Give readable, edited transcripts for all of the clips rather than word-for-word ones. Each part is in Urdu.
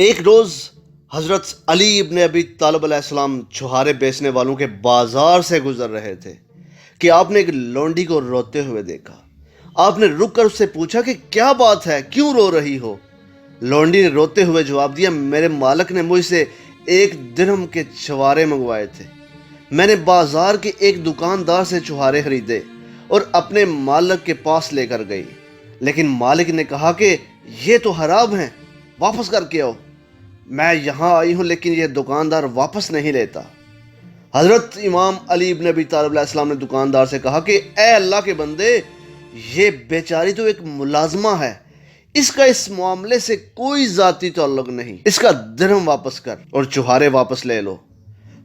ایک روز حضرت علی ابن ابی طالب علیہ السلام چھہارے بیچنے والوں کے بازار سے گزر رہے تھے کہ آپ نے ایک لونڈی کو روتے ہوئے دیکھا۔ آپ نے رک کر اس سے پوچھا کہ کیا بات ہے، کیوں رو رہی ہو؟ لونڈی نے روتے ہوئے جواب دیا، میرے مالک نے مجھ سے 1 درہم کے چھوارے منگوائے تھے۔ میں نے بازار کے ایک دکاندار سے چھہارے خریدے اور اپنے مالک کے پاس لے کر گئی، لیکن مالک نے کہا کہ یہ تو حرام ہیں، واپس کر کے آؤ۔ میں یہاں آئی ہوں لیکن یہ دکاندار واپس نہیں لیتا۔ حضرت امام علی ابن ابی طالب علیہ السلام نے دکاندار سے کہا کہ اے اللہ کے بندے، یہ بیچاری تو ایک ملازمہ ہے، اس کا اس معاملے سے کوئی ذاتی تعلق نہیں، اس کا درہم واپس کر اور چھہارے واپس لے لو۔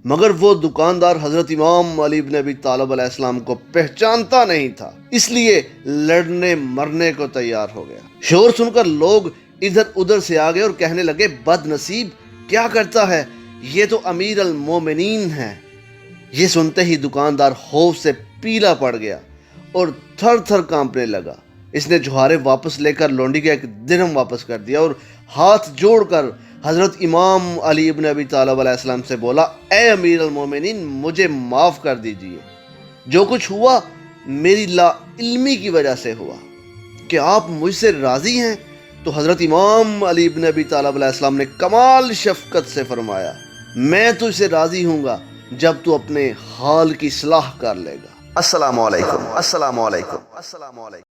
مگر وہ دکاندار حضرت امام علی ابن ابی طالب علیہ السلام کو پہچانتا نہیں تھا، اس لیے لڑنے مرنے کو تیار ہو گیا۔ شور سن کر لوگ ادھر ادھر سے آگے اور کہنے لگے، بد نصیب، کیا کرتا ہے، یہ تو امیر المومنین ہے۔ یہ سنتے ہی دکاندار خوف سے پیلا پڑ گیا اور تھر تھر کانپنے لگا۔ اس نے چھہارے واپس لے کر لونڈی کا 1 درہم واپس کر دیا اور ہاتھ جوڑ کر حضرت امام علی ابن ابی طالب علیہ السلام سے بولا، اے امیر المومنین، مجھے معاف کر دیجئے، جو کچھ ہوا میری لا علمی کی وجہ سے ہوا۔ کہ آپ مجھ سے راضی ہیں؟ تو حضرت امام علی ابن ابی طالب علیہ السلام نے کمال شفقت سے فرمایا، میں تجھ سے راضی ہوں گا جب تو اپنے حال کی اصلاح کر لے گا۔ السلام علیکم، السلام علیکم، السلام علیکم۔